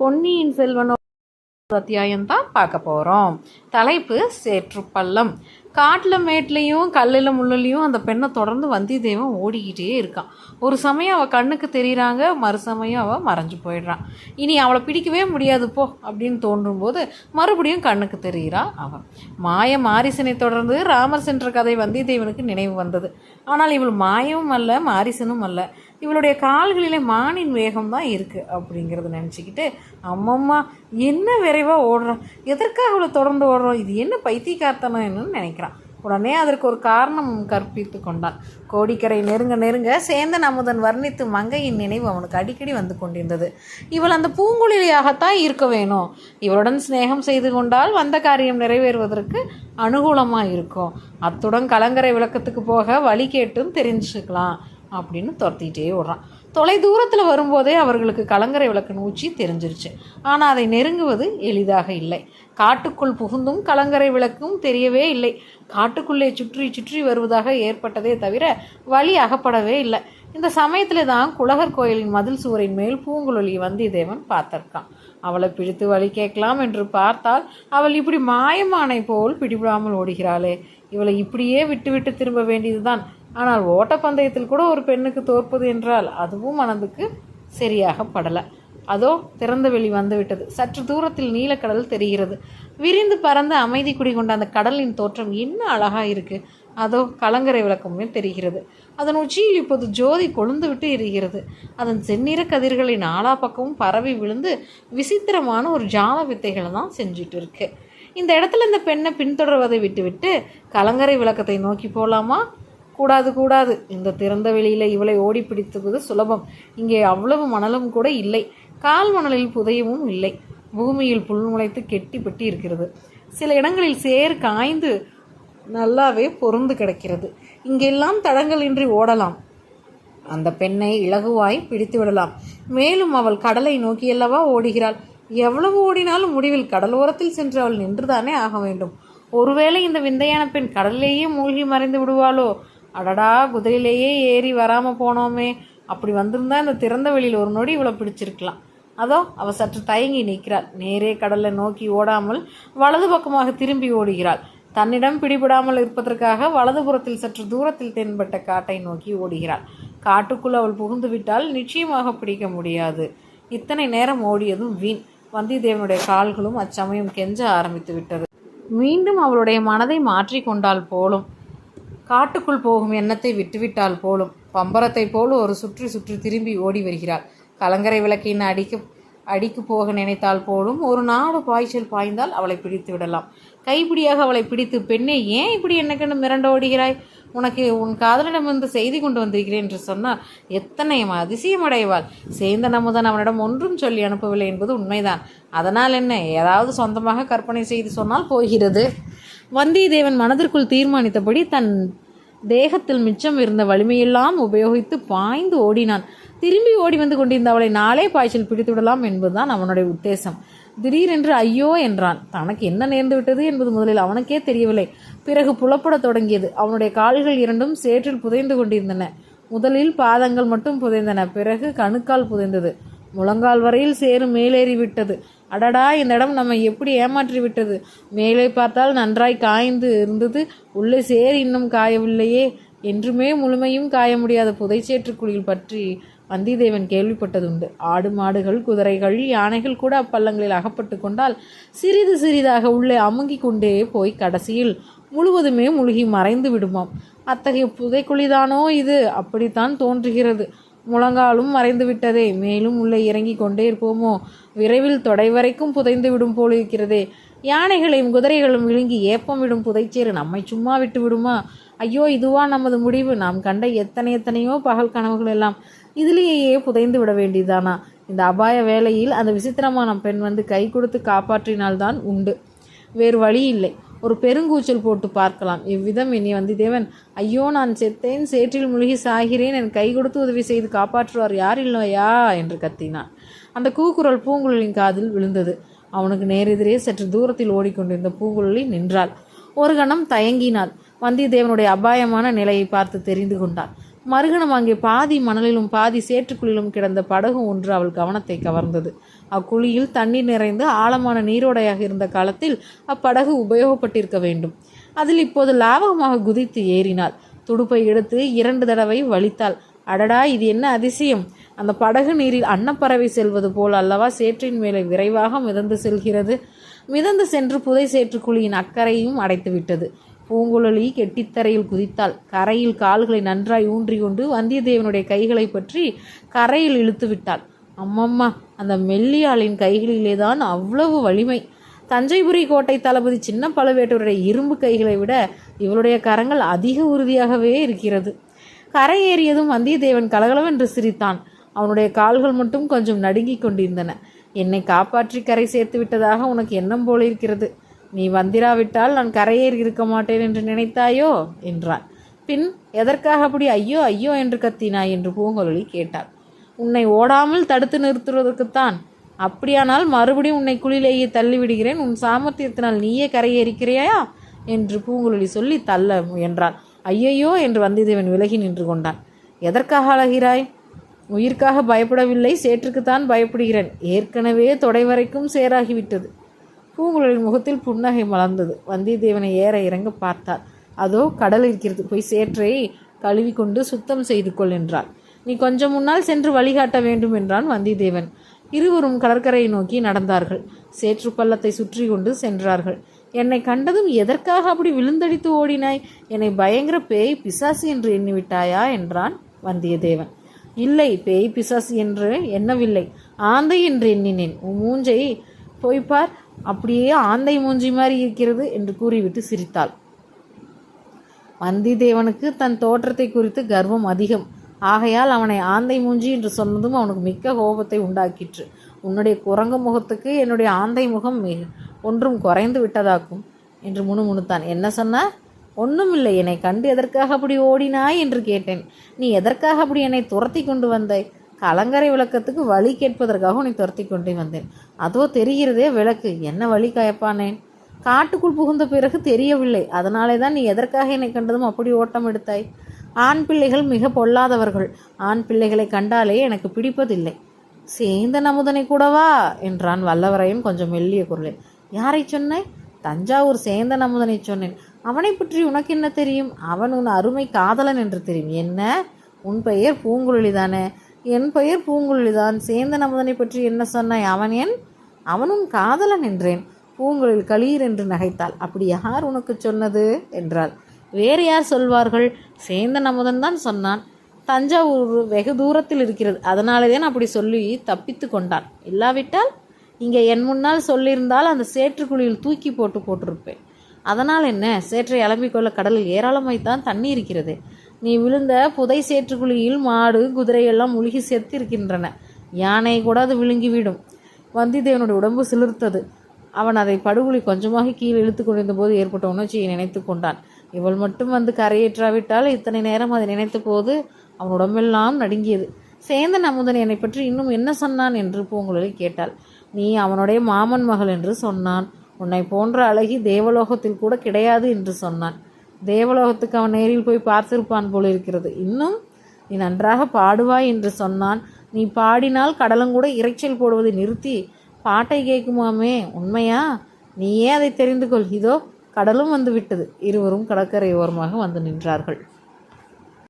பொன்னியின் செல்வன் அத்தியாயம் தான் பார்க்க போகிறோம். தலைப்பு சேற்றுப்பள்ளம். காட்டில் மேட்லேயும் கல்லில் முள்ளிலையும் அந்த பெண்ணை தொடர்ந்து வந்தியத்தேவன் ஓடிக்கிட்டே இருக்கான். ஒரு சமயம் அவள் கண்ணுக்கு தெரிகிறாங்க, மறுசமயம் அவள் மறைஞ்சு போயிடுறான். இனி அவளை பிடிக்கவே முடியாது போ அப்படின்னு தோன்றும் போது மறுபடியும் கண்ணுக்கு தெரிகிறா அவள். மாய மாரிசனை தொடர்ந்து ராமர் சென்ற கதை வந்தியத்தேவனுக்கு நினைவு வந்தது. ஆனால் இவள் மாயமும் அல்ல, மாரிசனும் அல்ல. இவளுடைய கால்களிலே மானின் வேகம் தான் இருக்குது அப்படிங்கிறத நினச்சிக்கிட்டு, அம்மம்மா என்ன விரைவாக ஓடுறான், எதற்காக அவளை தொடர்ந்து ஓடுறோம், இது என்ன பைத்தியக்காரத்தனம்னு நினைக்கிறான். உடனே அதற்கு ஒரு காரணம் கற்பித்து கொண்டான். கோடிக்கரை நெருங்க நெருங்க சேந்தன் அமுதன் வர்ணித்து மங்கையின் நினைவு அவனுக்கு அடிக்கடி வந்து கொண்டிருந்தது. இவள் அந்த பூங்குழலியாகத்தான் இருக்க வேணும். இவளுடன் சிநேகம் செய்து கொண்டால் வந்த காரியம் நிறைவேறுவதற்கு அனுகூலமாக இருக்கும். அத்துடன் கலங்கரை விளக்கத்துக்கு போக வழி கேட்டும் தெரிஞ்சுக்கலாம் அப்படின்னு துரத்திட்டே ஓடுறான். தொலை தூரத்தில் வரும்போதே அவர்களுக்கு கலங்கரை விளக்கு நூச்சி தெரிஞ்சிருச்சு. ஆனால் அதை நெருங்குவது எளிதாக இல்லை. காட்டுக்குள் புகுந்தும் கலங்கரை விளக்கும் தெரியவே இல்லை. காட்டுக்குள்ளே சுற்றி சுற்றி வருவதாக ஏற்பட்டதே தவிர வழி அகப்படவே இல்லை. இந்த சமயத்தில் தான் குலகர் கோயிலின் மதில் சுவரின் மேல் பூங்குழலி வந்தியத்தேவன் பார்த்திருக்கான். அவளை பிடித்து வழி கேட்கலாம் என்று பார்த்தால் அவள் இப்படி மாயமானை போல் பிடிபடாமல் ஓடுகிறாளே. இவளை இப்படியே விட்டு திரும்ப வேண்டியதுதான். ஆனால் ஓட்டப்பந்தயத்தில் கூட ஒரு பெண்ணுக்கு தோற்பது என்றால் அதுவும் மனதுக்கு சரியாக படலை. அதோ திறந்த வெளி வந்துவிட்டது. சற்று தூரத்தில் நீலக்கடல் தெரிகிறது. விரிந்து பறந்து அமைதி குடிகொண்ட அந்த கடலின் தோற்றம் என்ன அழகா இருக்கு. அதோ கலங்கரை விளக்கமே தெரிகிறது. அதன் உச்சியில் இப்போது ஜோதி கொழுந்து விட்டு எரிகிறது. அதன் செந்நிற கதிர்களை நாலா பக்கமும் பரவி விழுந்து விசித்திரமான ஒரு ஜால வித்தைகளை தான் செஞ்சுட்டு இருக்கு. இந்த இடத்துல இந்த பெண்ணை பின்தொடர்வதை விட்டுவிட்டு கலங்கரை விளக்கத்தை நோக்கி போகலாமா? கூடாது. இந்த திறந்த வெளியில் இவளை ஓடி பிடித்துவது சுலபம். இங்கே அவ்வளவு மணலும் கூட இல்லை. கால் மணலில் புதையவும் இல்லை. பூமியில் புல் முளைத்து கெட்டிப்பட்டி இருக்கிறது. சில இடங்களில் சேர் காய்ந்து நல்லாவே பொருந்து கிடக்கிறது. இங்கெல்லாம் தடங்கள் இன்றி ஓடலாம். அந்த பெண்ணை இலகுவாய் பிடித்து விடலாம். மேலும் அவள் கடலை நோக்கியல்லவா ஓடுகிறாள். எவ்வளவு ஓடினாலும் முடிவில் கடலோரத்தில் சென்று அவள் நின்றுதானே ஆக வேண்டும். ஒருவேளை இந்த விந்தையான பெண் கடலிலேயே மூழ்கி மறைந்து விடுவாளோ? அடடா, குதிரையிலேயே ஏறி வராமல் போனோமே. அப்படி வந்திருந்தா இந்த திறந்த வெளியில் ஒரு நொடி இவளை பிடிச்சிருக்கலாம். அதோ அவள் சற்று தயங்கி நிற்கிறாள். நேரே கடலை நோக்கி ஓடாமல் வலது பக்கமாக திரும்பி ஓடுகிறாள். தன்னிடம் பிடிபடாமல் இருப்பதற்காக வலதுபுறத்தில் சற்று தூரத்தில் தென்பட்ட காட்டை நோக்கி ஓடுகிறாள். காட்டுக்குள் அவள் புகுந்து விட்டால் நிச்சயமாக பிடிக்க முடியாது. இத்தனை நேரம் ஓடியதும் வீண். வந்தியத்தேவனுடைய கால்களும் அச்சமயம் கெஞ்ச ஆரம்பித்து விட்டது. மீண்டும் அவளுடைய மனதை மாற்றி கொண்டால் போலும். காட்டுக்குள் போகும் எண்ணத்தை விட்டுவிட்டால் போலும். பம்பரத்தை போல் ஒரு சுற்றி சுற்றி திரும்பி ஓடி வருகிறாள். கலங்கரை விளக்கின் அடிக்கு போக நினைத்தால் போலும். ஒரு நாடு பாய்ச்சல் பாய்ந்தால் அவளை பிடித்து விடலாம். கைப்பிடியாக அவளை பிடித்து, பெண்ணே ஏன் இப்படி என்னக்கென்று மிரண்ட ஓடுகிறாய்? உனக்கு உன் காதலிடமிருந்து செய்தி கொண்டு வந்திருக்கிறேன் என்று சொன்னால் எத்தனை அதிசயமடைவாள். சேந்தன் அமுதன் அவனிடம் ஒன்றும் சொல்லி அனுப்பவில்லை என்பது உண்மைதான். அதனால் என்ன, ஏதாவது சொந்தமாக கற்பனை செய்து சொன்னால் போகிறது. வந்தியத்தேவன் மனதிற்குள் தீர்மானித்தபடி தன் தேகத்தில் மிச்சம் இருந்த வலிமையெல்லாம் உபயோகித்து பாய்ந்து ஓடினான். திரும்பி ஓடி வந்து கொண்டிருந்த அவளை நாளே பாய்ச்சல் பிடித்து விடலாம் என்பதுதான் அவனுடைய உத்தேசம். திடீரென்று ஐயோ என்றான். தனக்கு என்ன நேர்ந்து விட்டது என்பது முதலில் அவனுக்கே தெரியவில்லை. பிறகு புலப்படத் தொடங்கியது. அவனுடைய கால்கள் இரண்டும் சேற்றில் புதைந்து கொண்டிருந்தன. முதலில் பாதங்கள் மட்டும் புதைந்தன. பிறகு கணுக்கால் புதைந்தது. முழங்கால் வரையில் சேறு மேலேறி விட்டது. அடடா, இந்த இடம் நம்மை எப்படி ஏமாற்றி விட்டது. மேலே பார்த்தால் நன்றாய் காய்ந்து இருந்தது. உள்ளே சேறு இன்னும் காயவில்லையே. என்றுமே முழுமையும் காய முடியாத புதைச்சேற்றுக்குழியில் பற்றி வந்தியத்தேவன் கேள்விப்பட்டதுண்டு. ஆடு மாடுகள், குதிரைகள், யானைகள் கூட அப்பள்ளங்களில் அகப்பட்டு கொண்டால் சிறிது சிறிதாக உள்ளே அமுங்கி கொண்டே போய் கடைசியில் முழுவதுமே முழுகி மறைந்து விடுமாம். அத்தகைய புதைக்குழிதானோ இது? அப்படித்தான் தோன்றுகிறது. முழங்காலும் மறைந்து விட்டதே. மேலும் உள்ளே இறங்கி கொண்டே இருப்போமோ? விரைவில் தொடை வரைக்கும் புதைந்து விடும் போல் இருக்கிறதே. யானைகளையும் குதிரைகளும் விழுங்கி ஏப்பம் விடும் புதைச்சேறு நம்மை சும்மா விட்டு விடுமா? ஐயோ, இதுவா நமது முடிவு? நாம் கண்ட எத்தனையோ பகல் கனவுகள் எல்லாம் இதிலேயே புதைந்து விட வேண்டியதானா? இந்த அபாய வேளையில் அந்த விசித்திரமான பெண் வந்து கை கொடுத்து காப்பாற்றினால்தான் உண்டு. வேறு வழி இல்லை. ஒரு பெருங்கூச்சல் போட்டு பார்க்கலாம். இவ்விதம் எண்ணி வந்தியத்தேவன், ஐயோ, நான் செத்தேன், சேற்றில் முழுகி சாகிறேன், என் கை கொடுத்து உதவி செய்து காப்பாற்றுவார் யார் இல்லையா என்று கத்தினான். அந்த கூக்குரல் பூங்குழலின் காதில் விழுந்தது. அவனுக்கு நேரெதிரே சற்று தூரத்தில் ஓடிக்கொண்டிருந்த பூங்குழலி நின்றாள். ஒரு கணம் தயங்கினாள். வந்தியத்தேவனுடைய அபாயமான நிலையை பார்த்து தெரிந்து கொண்டாள். மறுகணம் அங்கே பாதி மணலிலும் பாதி சேற்றுக்குள்ளிலும் கிடந்த படகு ஒன்று அவள் கவனத்தை கவர்ந்தது. அக்குழியில் தண்ணீர் நிறைந்து ஆழமான நீரோடையாக இருந்த காலத்தில் அப்படகு உபயோகப்பட்டிருக்க வேண்டும். அதில் இப்போது லாவகமாக குதித்து ஏறினாள். துடுப்பை எடுத்து 2 தடவை வலித்தாள். அடடா, இது என்ன அதிசயம்! அந்த படகு நீரில் அன்னப்பறவை செல்வது போல் அல்லவா சேற்றின் மேலே விரைவாக மிதந்து செல்கிறது. மிதந்து சென்று புதை சேற்றுக்குழியின் அக்கறையும் அடைத்து விட்டது. பூங்குழலி கெட்டித்தரையில் குதித்தாள். கரையில் கால்களை நன்றாய் ஊன்றி கொண்டு வந்தியத்தேவனுடைய கைகளை பற்றி கரையில் இழுத்து விட்டாள். அம்மம்மா, அந்த மெல்லியாளின் கைகளிலேதான் அவ்வளவு வலிமை! தஞ்சைபுரி கோட்டை தளபதி சின்ன பழுவேட்டருடைய இரும்பு கைகளை விட இவளுடைய கரங்கள் அதிக உறுதியாகவே இருக்கிறது. கரை ஏறியதும் வந்தியத்தேவன் கலகலவென்று சிரித்தான். அவனுடைய கால்கள் மட்டும் கொஞ்சம் நடுங்கிக் கொண்டிருந்தன. என்னை காப்பாற்றி கரை சேர்த்து விட்டதாக உனக்கு எண்ணம் போலிருக்கிறது. நீ வந்திராவிட்டால் நான் கரையேறி இருக்க மாட்டேன் என்று நினைத்தாயோ என்றான். பின் எதற்காக அப்படி ஐயோ ஐயோ என்று கத்தினாய் என்று பூங்குழலி கேட்டாள். உன்னை ஓடாமல் தடுத்து நிறுத்துவதற்குத்தான். அப்படியானால் மறுபடியும் உன்னை குழியிலேயே தள்ளிவிடுகிறேன். உன் சாமர்த்தியத்தினால் நீயே கரையேறிக்கிறையா என்று பூங்குழலி சொல்லி தள்ள முயன்றாள். ஐயையோ என்று வந்தியத்தேவன் விலகி நின்று கொண்டான். எதற்காக அழகிறாய்? உயிர்க்காக பயப்படவில்லை, சேற்றுக்குத்தான் பயப்படுகிறேன். ஏற்கனவே தொடை வரைக்கும் சேராகிவிட்டது. பூங்குழலின் முகத்தில் புன்னகை மலர்ந்தது. வந்தியத்தேவனை ஏற இறங்க பார்த்தாள். அதோ கடல் இருக்கிறது, போய் சேற்றை கழுவி கொண்டு சுத்தம் செய்து கொள் என்றாள். நீ கொஞ்சம் முன்னால் சென்று வழிகாட்ட வேண்டும் என்றான் வந்தியத்தேவன். இருவரும் கடற்கரையை நோக்கி நடந்தார்கள். சேற்று பள்ளத்தை சுற்றி கொண்டு சென்றார்கள். என்னை கண்டதும் எதற்காக அப்படி விழுந்தடித்து ஓடினாய்? என்னை பயங்கர பேய் பிசாசு என்று எண்ணிவிட்டாயா என்றான் வந்தியத்தேவன். இல்லை, பேய் பிசாசு என்று எண்ணவில்லை, ஆந்தை என்று எண்ணினேன். உன் மூஞ்சை போய்ப்பார், அப்படியே ஆந்தை மூஞ்சி மாதிரி இருக்கிறது என்று கூறிவிட்டு சிரித்தாள். வந்தியத்தேவனுக்கு தன் தோற்றத்தை குறித்து கர்வம் அதிகம். ஆகையால் அவனை ஆந்தை மூஞ்சி என்று சொன்னதும் அவனுக்கு மிக்க கோபத்தை உண்டாக்கிற்று. உன்னுடைய குரங்கு முகத்துக்கு என்னுடைய ஆந்தை முகம் ஒன்றும் குறைந்து விட்டதாக்கும் என்று முணுமுணுத்தான். என்ன சொன்ன? ஒன்றுமில்லை, என்னை கண்டு எதற்காக அப்படி ஓடினாய் என்று கேட்டேன். நீ எதற்காக அப்படி என்னை துரத்தி கொண்டு வந்தாய்? கலங்கரை விளக்கத்துக்கு வழி கேட்பதற்காக உன்னை துரத்தி கொண்டே வந்தேன். அதோ தெரிகிறதே விளக்கு. என்ன வழி கயப்பானேன்? காட்டுக்குள் புகுந்த பிறகு தெரியவில்லை. அதனாலே தான் நீ எதற்காக என்னை கண்டதும் அப்படி ஓட்டம் எடுத்தாய். ஆண் பிள்ளைகள் மிக பொல்லாதவர்கள். ஆண் பிள்ளைகளை கண்டாலே எனக்கு பிடிப்பதில்லை. சேந்தன் அமுதனை கூடவா என்றான் வல்லவரையன் கொஞ்சம் மெல்லிய குரலில். யாரை சொன்னாய்? தஞ்சாவூர் சேந்தன் அமுதனை சொன்னேன். அவனை பற்றி உனக்கு என்ன தெரியும்? அவன் உன் அருமை காதலன் என்று தெரியும். என்ன, உன் பெயர் பூங்குழலி தானே? என் பெயர் பூங்குழலிதான். சேந்தன் அமுதனை பற்றி என்ன சொன்னாய்? அவன் உன் காதலன் என்றேன். பூங்குழலி களீர் என்று நகைத்தாள். அப்படி யார் உனக்கு சொன்னது என்றாள். வேறு யார் சொல்வார்கள்? சேந்தன் அமுதன் தான் சொன்னான். தஞ்சாவூர் வெகு தூரத்தில் இருக்கிறது, அதனாலே தான் அப்படி சொல்லி தப்பித்து கொண்டான். இல்லாவிட்டால் இங்கே என் முன்னால் சொல்லியிருந்தால் அந்த சேற்றுக்குழியில் தூக்கி போட்டிருப்பேன். அதனால் என்ன? சேற்றை அலம்பிக்கொள்ள கடலில் ஏராளமாய்த்தான் தண்ணி இருக்கிறது. நீ விழுந்த புதை சேற்றுக்குழியில் மாடு குதிரை எல்லாம் முழுகி செத்திருக்கின்றன. யானை கூட அது விழுங்கிவிடும். வந்தியத்தேவனுடைய உடம்பு சிலிர்த்தது. அவன் அதை படுகுழி கொஞ்சமாக கீழே இழுத்து கொண்டிருந்த போது ஏற்பட்ட உணர்ச்சியை நினைத்து கொண்டான். இவள் மட்டும் வந்து கரையேற்றாவிட்டால் இத்தனை நேரம் அதை நினைத்த போது அவன் உடம்பெல்லாம் நடுங்கியது. சேந்தன் அமுதன் என்னை பற்றி இன்னும் என்ன சொன்னான் என்று பூங்குழலி கேட்டாள். நீ அவனுடைய மாமன் மகள் என்று சொன்னான். உன்னை போன்ற அழகி தேவலோகத்தில் கூட கிடையாது என்று சொன்னான். தேவலோகத்துக்கு அவன் நேரில் போய் பார்த்திருப்பான் போல இருக்கிறது. இன்னும் நீ நன்றாக பாடுவாய் என்று சொன்னான். நீ பாடினால் கடலங்கூட இறைச்சல் போடுவதை நிறுத்தி பாட்டை கேட்குமாமே, உண்மையா? நீயே அதை தெரிந்து கொள். இதோ கடலும் வந்து விட்டது. இருவரும் கடற்கரை ஓரமாக வந்து நின்றார்கள்.